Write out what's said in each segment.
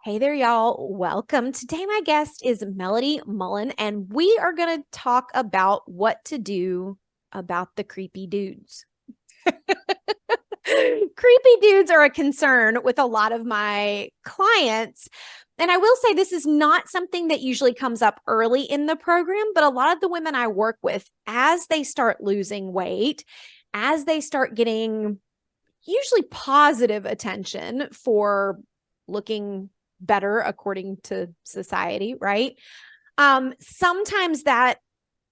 Hey there, y'all. Welcome. Today, my guest is Melody Mullen, and we are going to talk about what to do about the creepy dudes. Creepy dudes are a concern with a lot of my clients. And I will say this is not something that usually comes up early in the program, but a lot of the women I work with, as they start losing weight, as they start getting usually positive attention for looking better according to society, right? Sometimes that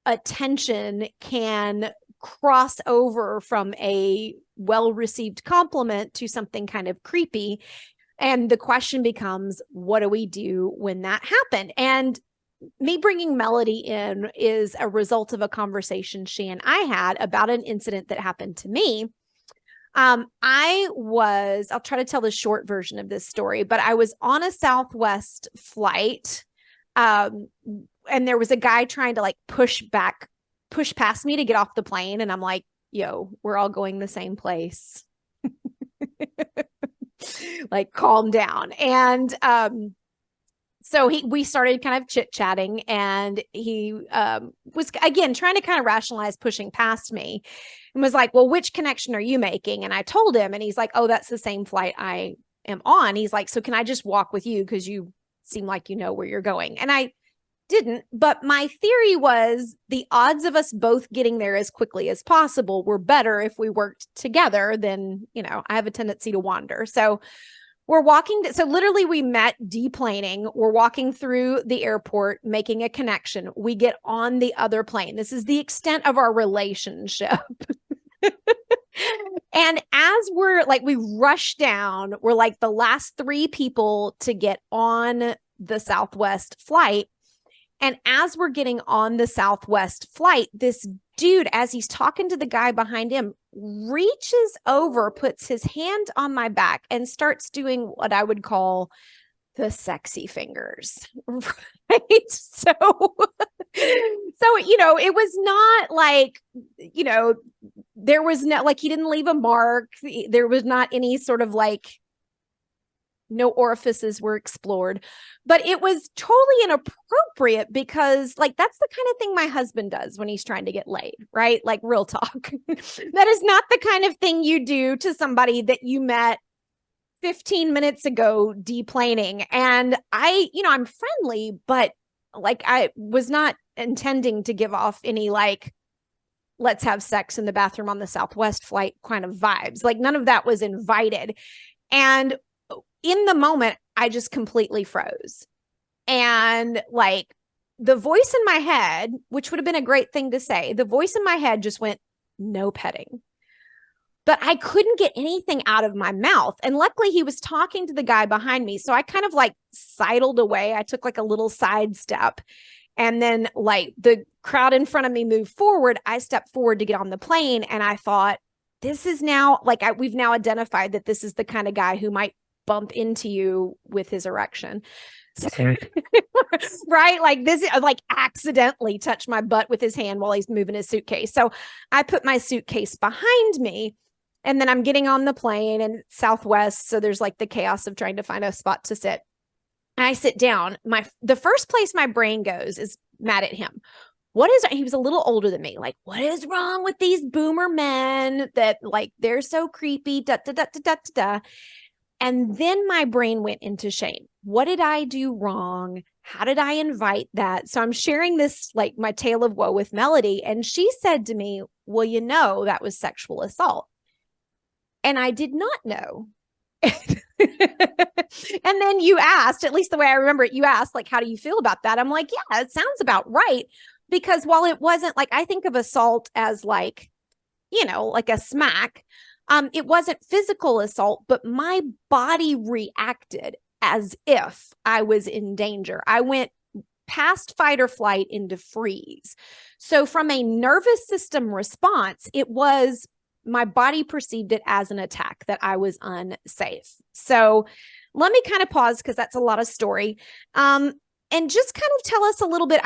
attention can cross over from a well-received compliment to something kind of creepy. And the question becomes, what do we do when that happened? And me bringing Melody in is a result of a conversation she and I had about an incident that happened to me. I'll try to tell the short version of this story, but I was on a Southwest flight. Um, and there was a guy trying to like push past me to get off the plane. And I'm like, yo, we're all going the same place. Like, calm down. And, so we started kind of chit chatting, and he was again trying to kind of rationalize pushing past me, and was like, well, which connection are you making? And I told him, and he's like, oh, that's the same flight I am on. He's like, so can I just walk with you? Because you seem like you know where you're going. And I didn't. But my theory was the odds of us both getting there as quickly as possible were better if we worked together than, I have a tendency to wander. So we're walking. So literally we met deplaning. We're walking through the airport, making a connection. We get on the other plane. This is the extent of our relationship. And as we rush down, we're like the last three people to get on the Southwest flight. And as we're getting on the Southwest flight, this dude, as he's talking to the guy behind him, reaches over, puts his hand on my back, and starts doing what I would call the sexy fingers. Right. So, it was not like, there was no, like, he didn't leave a mark. There was not any sort of like, no orifices were explored, but it was totally inappropriate because that's the kind of thing my husband does when he's trying to get laid, right? Like, real talk. That is not the kind of thing you do to somebody that you met 15 minutes ago deplaning. And I'm friendly, but I was not intending to give off any let's have sex in the bathroom on the Southwest flight kind of vibes. Like, none of that was invited. And in the moment, I just completely froze. And the voice in my head, which would have been a great thing to say, the voice in my head just went, no petting. But I couldn't get anything out of my mouth. And luckily he was talking to the guy behind me. So I kind of sidled away. I took a little side step. And then the crowd in front of me moved forward. I stepped forward to get on the plane. And I thought, this is now we've now identified that this is the kind of guy who might bump into you with his erection. So, right? This, accidentally touched my butt with his hand while he's moving his suitcase. So I put my suitcase behind me, and then I'm getting on the plane, and Southwest. So there's the chaos of trying to find a spot to sit. And I sit down. The first place my brain goes is mad at him. He was a little older than me. What is wrong with these boomer men that they're so creepy, da, da, da, da, da, da. And then my brain went into shame. What did I do wrong? How did I invite that? So I'm sharing this, my tale of woe with Melody. And she said to me, well, that was sexual assault. And I did not know. And then you asked, at least the way I remember it, you asked, how do you feel about that? I'm like, yeah, it sounds about right. Because while it wasn't I think of assault as a smack, it wasn't physical assault, but my body reacted as if I was in danger. I went past fight or flight into freeze. So from a nervous system response, my body perceived it as an attack, that I was unsafe. So let me kind of pause, because that's a lot of story. And just kind of tell us a little bit.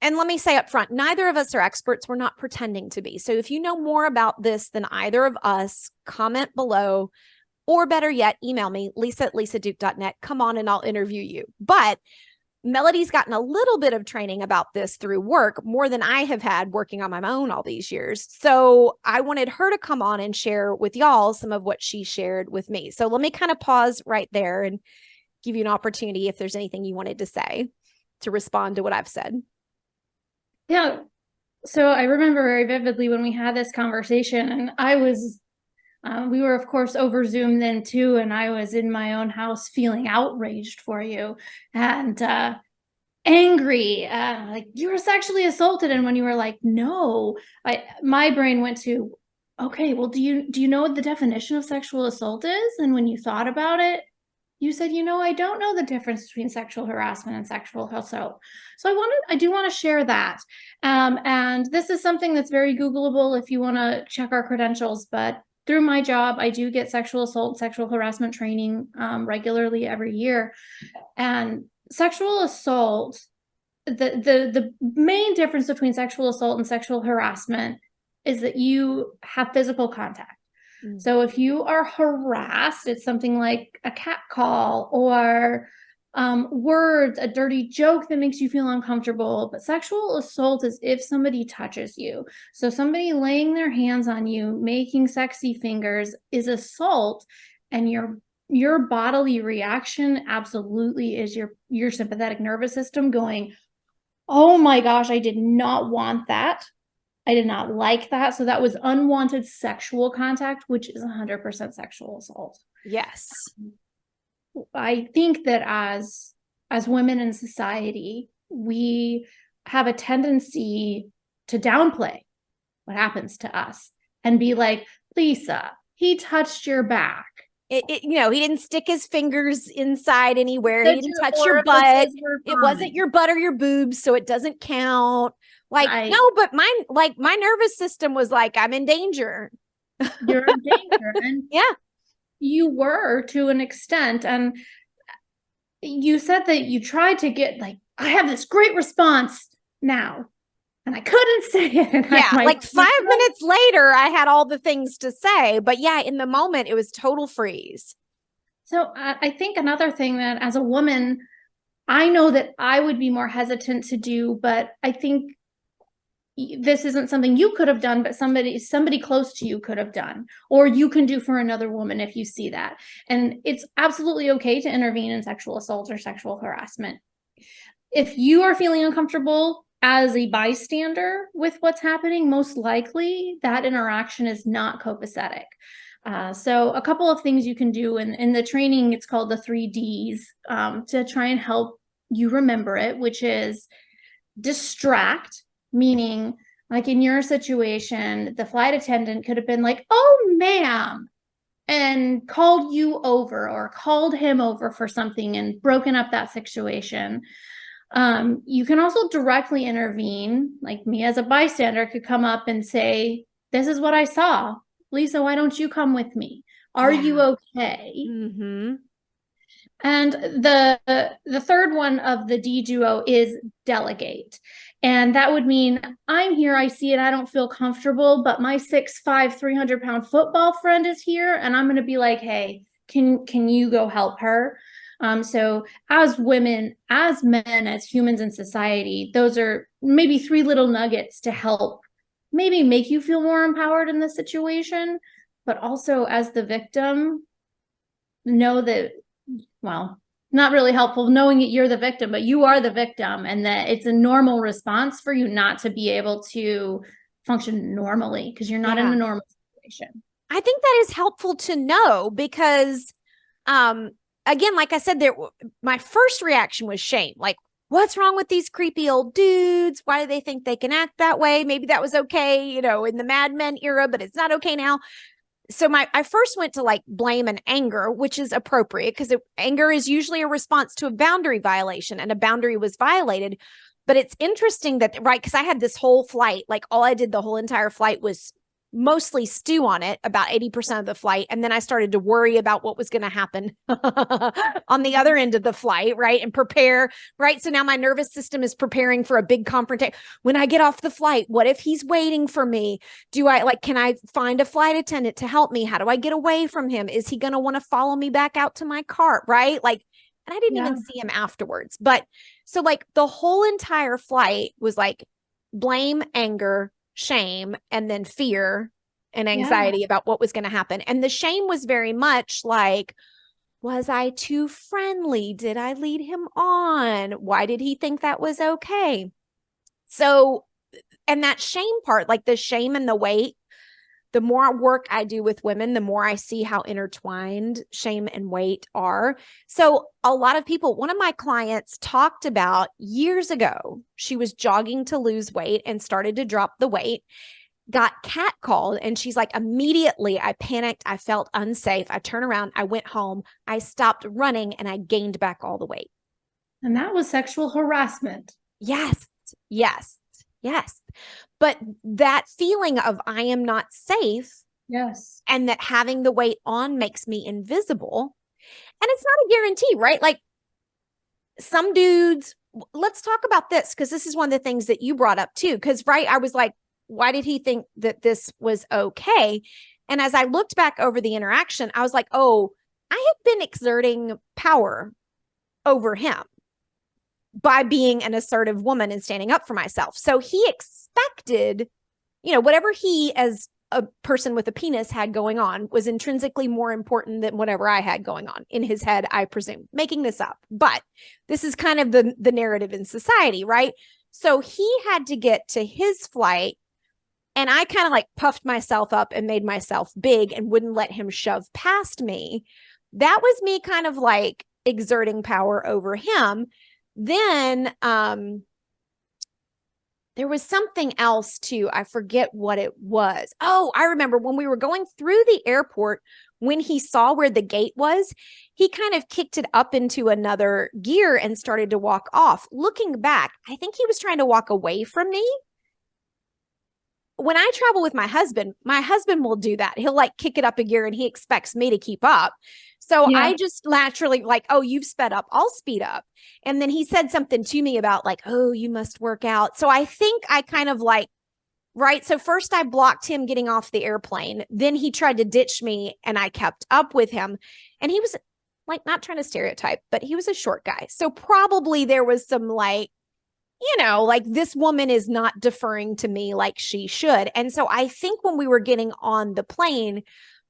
And let me say up front, neither of us are experts. We're not pretending to be. So if you know more about this than either of us, comment below, or better yet, email me, lisa@lisaduke.net. Come on and I'll interview you. But Melody's gotten a little bit of training about this through work, more than I have had working on my own all these years. So I wanted her to come on and share with y'all some of what she shared with me. So let me kind of pause right there and give you an opportunity if there's anything you wanted to say to respond to what I've said. Yeah. So I remember very vividly when we had this conversation, and I was, we were, of course, over Zoom then too, and I was in my own house feeling outraged for you and angry, like you were sexually assaulted. And when you were like, no, my brain went to, okay, well, do you know what the definition of sexual assault is? And when you thought about it, you said, I don't know the difference between sexual harassment and sexual assault. So I do want to share that. And this is something that's very Googleable if you want to check our credentials. But through my job, I do get sexual assault, sexual harassment training regularly every year. And sexual assault, the main difference between sexual assault and sexual harassment is that you have physical contact. So if you are harassed, it's something like a cat call or words, a dirty joke that makes you feel uncomfortable. But sexual assault is if somebody touches you. So somebody laying their hands on you, making sexy fingers is assault, and your bodily reaction absolutely is your sympathetic nervous system going, oh my gosh, I did not want that. I did not like that. So that was unwanted sexual contact, which is 100% sexual assault. Yes. I think that as women in society, we have a tendency to downplay what happens to us and be like, Lisa, he touched your back. He didn't stick his fingers inside anywhere. He didn't touch your butt. It wasn't your butt or your boobs, so it doesn't count. Like, no, but my nervous system was like, I'm in danger. You're in danger. And yeah, you were to an extent. And you said that you tried to get like, I have this great response now. And I couldn't say it. Yeah, like 5 minutes later, I had all the things to say. But yeah, in the moment, it was total freeze. So I think another thing that as a woman, I know that I would be more hesitant to do, but I think this isn't something you could have done, but somebody close to you could have done, or you can do for another woman if you see that. And it's absolutely okay to intervene in sexual assault or sexual harassment. If you are feeling uncomfortable as a bystander with what's happening, most likely that interaction is not copacetic. So a couple of things you can do in the training, it's called the 3Ds, to try and help you remember it, which is distract, meaning like in your situation, the flight attendant could have been like, oh, ma'am, and called you over or called him over for something and broken up that situation. You can also directly intervene, like me as a bystander could come up and say, this is what I saw. Lisa, why don't you come with me? Are you okay? Mm-hmm. And the third one of the D duo is delegate. And that would mean I'm here, I see it, I don't feel comfortable, but my 6'5", 300-pound football friend is here, and I'm going to be like, hey, can you go help her? So as women, as men, as humans in society, those are maybe 3 little nuggets to help maybe make you feel more empowered in the situation, but also as the victim, know that, well, not really helpful knowing that you're the victim, but you are the victim, and that it's a normal response for you not to be able to function normally because you're not in a normal situation. I think that is helpful to know because, again, like I said, my first reaction was shame. Like, what's wrong with these creepy old dudes? Why do they think they can act that way? Maybe that was okay, in the Mad Men era, but it's not okay now. So I first went to like blame and anger, which is appropriate because anger is usually a response to a boundary violation, and a boundary was violated. But it's interesting that, right, because I had this whole flight, like all I did the whole entire flight was mostly stew on it about 80% of the flight. And then I started to worry about what was going to happen on the other end of the flight, right? And prepare, right? So now my nervous system is preparing for a big confrontation. When I get off the flight, what if he's waiting for me? Can I find a flight attendant to help me? How do I get away from him? Is he going to want to follow me back out to my car? Right? Like, and I didn't Yeah. even see him afterwards. But so like the whole entire flight was like blame, anger, shame, and then fear and Yeah. anxiety about what was going to happen. And the shame was very much like, was I too friendly? Did I lead him on? Why did he think that was okay? So, and that shame part, like the shame and the weight, the more work I do with women, the more I see how intertwined shame and weight are. So, a lot of people, one of my clients talked about years ago, she was jogging to lose weight and started to drop the weight, got catcalled, and she's like, immediately I panicked. I felt unsafe. I turned around, I went home, I stopped running, and I gained back all the weight. And that was sexual harassment. Yes, yes, yes. But that feeling of I am not safe Yes. and that having the weight on makes me invisible. And it's not a guarantee, right? Like some dudes, let's talk about this because this is one of the things that you brought up too. Because, right, I was like, why did he think that this was okay? And as I looked back over the interaction, I was like, oh, I had been exerting power over him by being an assertive woman and standing up for myself. So he expected, whatever he as a person with a penis had going on was intrinsically more important than whatever I had going on in his head, I presume, making this up. But this is kind of the narrative in society, right? So he had to get to his flight, and I kind of like puffed myself up and made myself big and wouldn't let him shove past me. That was me kind of like exerting power over him. Then there was something else too. I forget what it was. Oh, I remember when we were going through the airport, when he saw where the gate was, he kind of kicked it up into another gear and started to walk off. Looking back, I think he was trying to walk away from me. When I travel with my husband will do that. He'll like kick it up a gear and he expects me to keep up. So Yeah. I just naturally like, oh, you've sped up, I'll speed up. And then he said something to me about like, oh, you must work out. So I think I kind of like, right. So first I blocked him getting off the airplane. Then he tried to ditch me and I kept up with him. And he was like, not trying to stereotype, but he was a short guy. So probably there was some like, like this woman is not deferring to me like she should. And so I think when we were getting on the plane,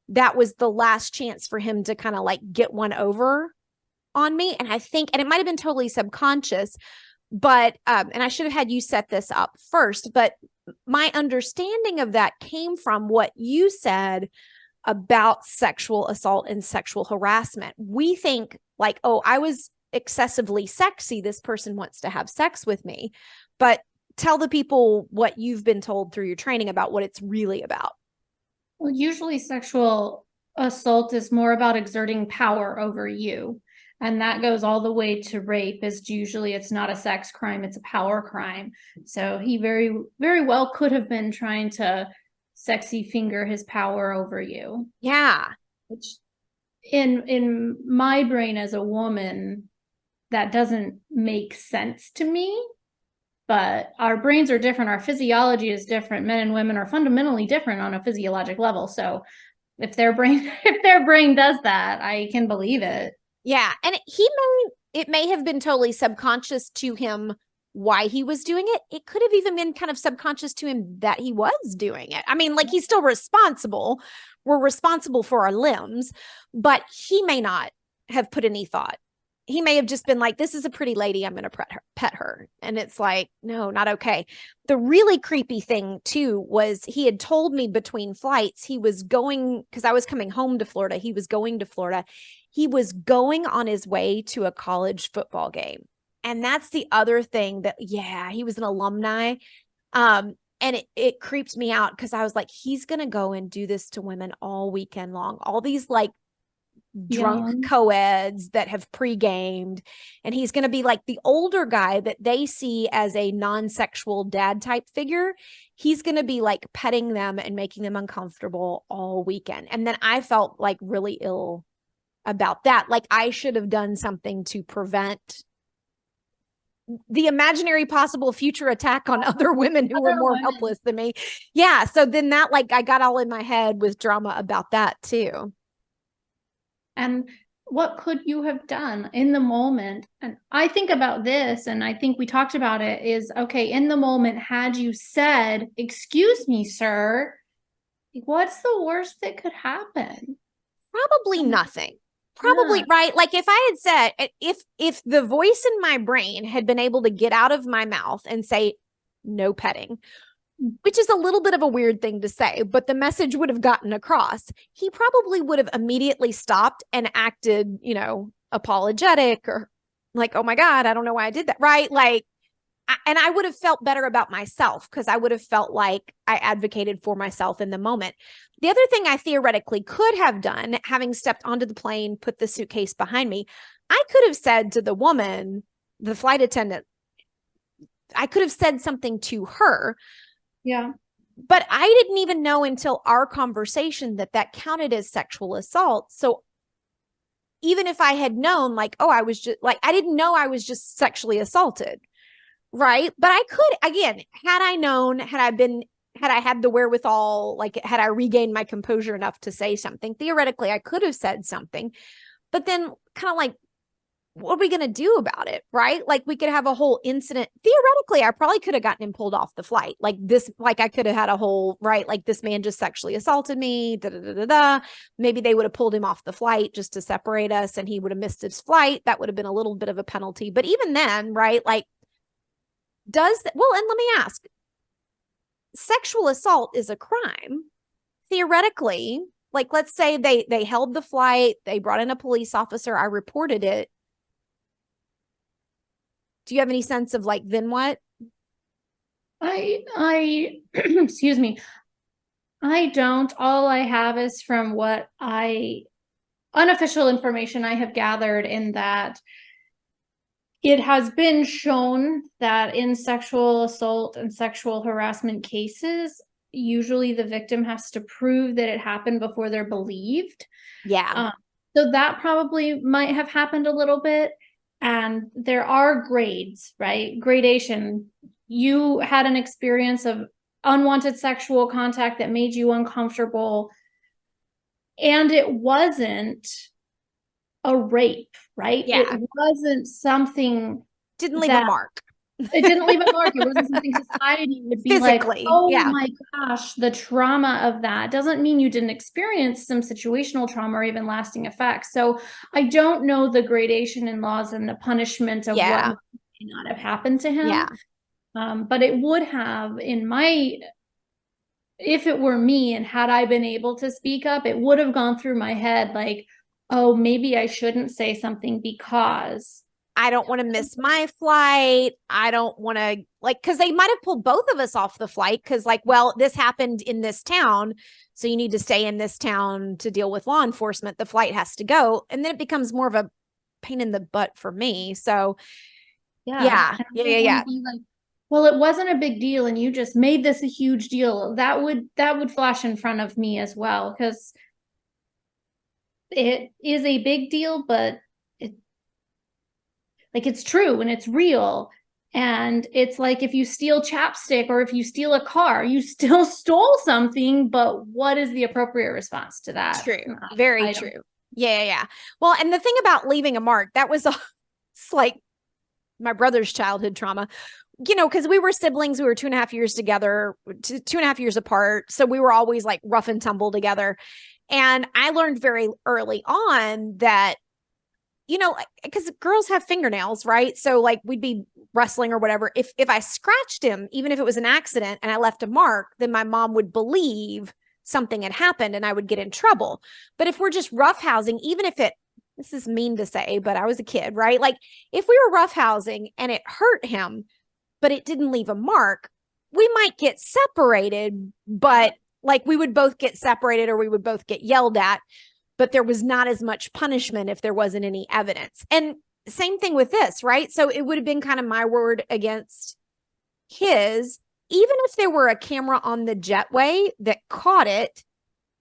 that was the last chance for him to kind of like get one over on me. And I think, and it might have been totally subconscious, but, and I should have had you set this up first, but my understanding of that came from what you said about sexual assault and sexual harassment. We think like, oh, I was excessively sexy. This person wants to have sex with me. But tell the people what you've been told through your training about what it's really about. Well, usually sexual assault is more about exerting power over you. And that goes all the way to rape. Is usually it's not a sex crime, it's a power crime. So he very, very well could have been trying to sexy finger his power over you. Yeah. Which in my brain as a woman, that doesn't make sense to me. But our brains are different, our physiology is different. Men and women are fundamentally different on a physiologic level. So if their brain does that, I can believe it. Yeah. And it may have been totally subconscious to him why he was doing it. It could have even been kind of subconscious to him that he was doing it. I mean, like he's still responsible. We're responsible for our limbs, but he may not have put any thought. He may have just been like, this is a pretty lady, I'm going to pet her. And it's like, no, not okay. The really creepy thing too was he had told me between flights, he was going, because I was coming home to Florida. He was going to Florida. He was going on his way to a college football game. And that's the other thing that, yeah, he was an alumni. And it creeped me out because I was like, he's going to go and do this to women all weekend long. All these like drunk Young. co-eds that have pre-gamed, and he's going to be like the older guy that they see as a non-sexual dad type figure. He's going to be like petting them and making them uncomfortable all weekend. And then I felt like really ill about that. Like I should have done something to prevent the imaginary possible future attack on other women who were more helpless than me. Yeah. So then that, like, I got all in my head with drama about that too. And what could you have done in the moment? And I think about this, and I think we talked about it, is okay, in the moment, had you said, "Excuse me, sir," what's the worst that could happen? Probably nothing. Probably Yeah. right. Like if I had said, if the voice in my brain had been able to get out of my mouth and say no petting, which is a little bit of a weird thing to say, but the message would have gotten across. He probably would have immediately stopped and acted, apologetic or like, oh my God, I don't know why I did that. Right. Like, and I would have felt better about myself because I would have felt like I advocated for myself in the moment. The other thing I theoretically could have done, having stepped onto the plane, put the suitcase behind me, I could have said to the woman, the flight attendant, I could have said something to her. Yeah. But I didn't even know until our conversation that counted as sexual assault. So even if I had known, like, oh, I was just like, I didn't know I was just sexually assaulted. Right. But I could, again, had I known, had I had the wherewithal, like, had I regained my composure enough to say something, theoretically, I could have said something. But then kind of like, what are we going to do about it? Right. Like we could have a whole incident. Theoretically, I probably could have gotten him pulled off the flight. Like this, like I could have had a whole, right. Like this man just sexually assaulted me. Da, da, da, da, da. Maybe they would have pulled him off the flight just to separate us and he would have missed his flight. That would have been a little bit of a penalty. But even then, right. Like, well, and let me ask, sexual assault is a crime. Theoretically, like let's say they held the flight, they brought in a police officer, I reported it. Do you have any sense of like then what? I excuse me. I don't. All I have is from what unofficial information I have gathered, in that it has been shown that in sexual assault and sexual harassment cases, usually the victim has to prove that it happened before they're believed. Yeah. So that probably might have happened a little bit. And there are grades, right? Gradation. You had an experience of unwanted sexual contact that made you uncomfortable, and it wasn't a rape, right? Yeah. It wasn't something Didn't leave a that mark. it didn't leave a mark. It wasn't something society would be like, Physically. oh Yeah. my gosh, the trauma of that doesn't mean you didn't experience some situational trauma or even lasting effects. So I don't know the gradation in laws and the punishment of what Yeah. may not have happened to him. Yeah. But it would have, if it were me and had I been able to speak up, it would have gone through my head like, oh, maybe I shouldn't say something because I don't want to miss my flight. I don't want to, like, because they might have pulled both of us off the flight because, like, well, this happened in this town. So you need to stay in this town to deal with law enforcement. The flight has to go. And then it becomes more of a pain in the butt for me. So, yeah. Yeah. be like, well, it wasn't a big deal and you just made this a huge deal. That would flash in front of me as well, because it is a big deal, but it's true and it's real. And it's like if you steal chapstick or if you steal a car, you still stole something, but what is the appropriate response to that? True. Very true. Yeah. Well, and the thing about leaving a mark, that was it's like my brother's childhood trauma, because we were siblings. We were 2.5 years together, 2.5 years apart. So we were always like rough and tumble together. And I learned very early on that, because girls have fingernails, right? So like we'd be wrestling or whatever. If I scratched him, even if it was an accident and I left a mark, then my mom would believe something had happened and I would get in trouble. But if we're just roughhousing, even if this is mean to say, but I was a kid, right? Like if we were roughhousing and it hurt him, but it didn't leave a mark, we might get separated, but like we would both get separated or we would both get yelled at. but there was not as much punishment if there wasn't any evidence. And same thing with this, right? So it would have been kind of my word against his. Even if there were a camera on the jetway that caught it,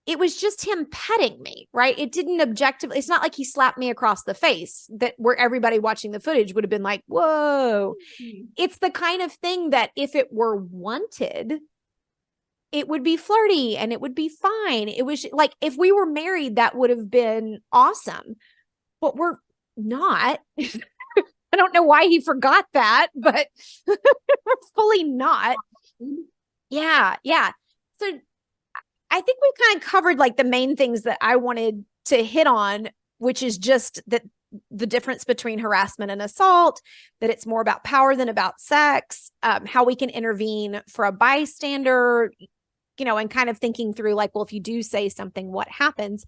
it was just him petting me, right? It didn't objectively, it's not like he slapped me across the face that where everybody watching the footage would have been like, whoa. It's the kind of thing that if it were wanted, it would be flirty and it would be fine. It was like, if we were married, that would have been awesome, but we're not. I don't know why he forgot that, but we're fully not. Yeah. Yeah. So I think we've kind of covered like the main things that I wanted to hit on, which is just that the difference between harassment and assault, that it's more about power than about sex, how we can intervene for a bystander, you know, and kind of thinking through like, well, if you do say something, what happens?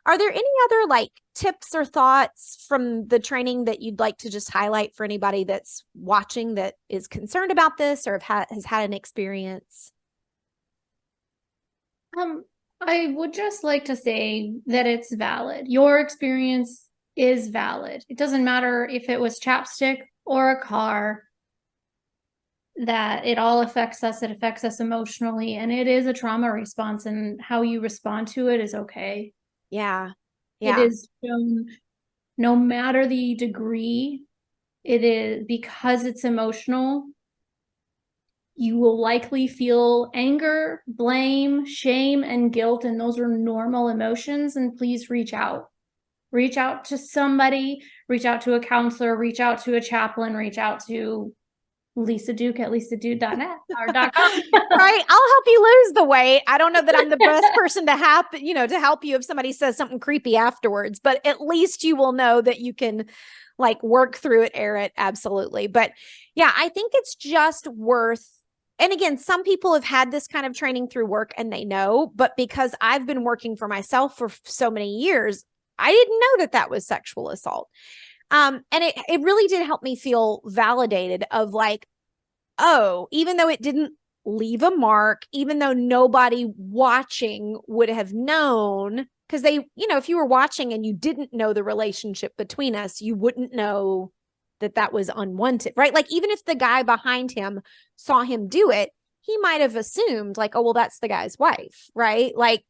Are there any other like tips or thoughts from the training that you'd like to just highlight for anybody that's watching that is concerned about this or has had an experience? I would just like to say that it's valid. Your experience is valid. It doesn't matter if it was chapstick or a car, that it all affects us. It affects us emotionally, and it is a trauma response, and how you respond to it is okay. Yeah. It Yeah. is shown no matter the degree, it is because it's emotional. You will likely feel anger, blame, shame, and guilt, and those are normal emotions. And please reach out. Reach out to somebody, reach out to a counselor, reach out to a chaplain, reach out to Lisa Duke at lisaduke.net or .com. Right. I'll help you lose the weight. I don't know that I'm the best person to have, you know, to help you if somebody says something creepy afterwards, but at least you will know that you can like work through it, air it. Absolutely. But yeah, I think it's just worth, and again, some people have had this kind of training through work and they know, but because I've been working for myself for so many years, I didn't know that that was sexual assault. And it really did help me feel validated of like, oh, even though it didn't leave a mark, even though nobody watching would have known, because they, you know, if you were watching and you didn't know the relationship between us, you wouldn't know that that was unwanted, right? Like, even if the guy behind him saw him do it, he might have assumed, like, oh, well, that's the guy's wife, right? Like,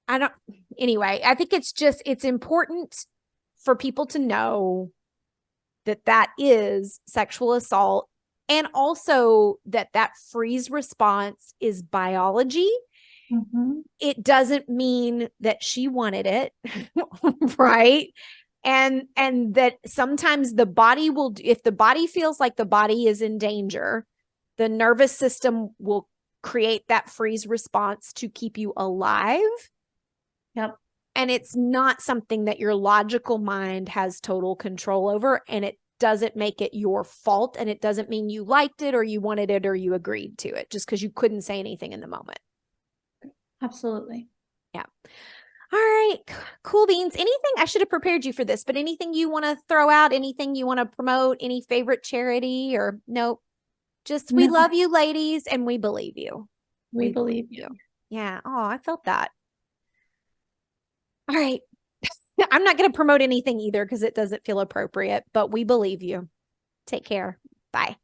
I don't, anyway, I think it's just, it's important for people to know that that is sexual assault, and also that that freeze response is biology. Mm-hmm. It doesn't mean that she wanted it, right? And that sometimes the body will, if the body feels like the body is in danger, the nervous system will create that freeze response to keep you alive. Yep. And it's not something that your logical mind has total control over, and it doesn't make it your fault, and it doesn't mean you liked it or you wanted it or you agreed to it just because you couldn't say anything in the moment. Absolutely. Yeah. All right. Cool beans. Anything, I should have prepared you for this, but anything you want to throw out, anything you want to promote, any favorite charity, or nope? Just, we No, love you ladies and we believe you. we believe you. Yeah. Oh, I felt that. All right. I'm not going to promote anything either because it doesn't feel appropriate, but we believe you. Take care. Bye.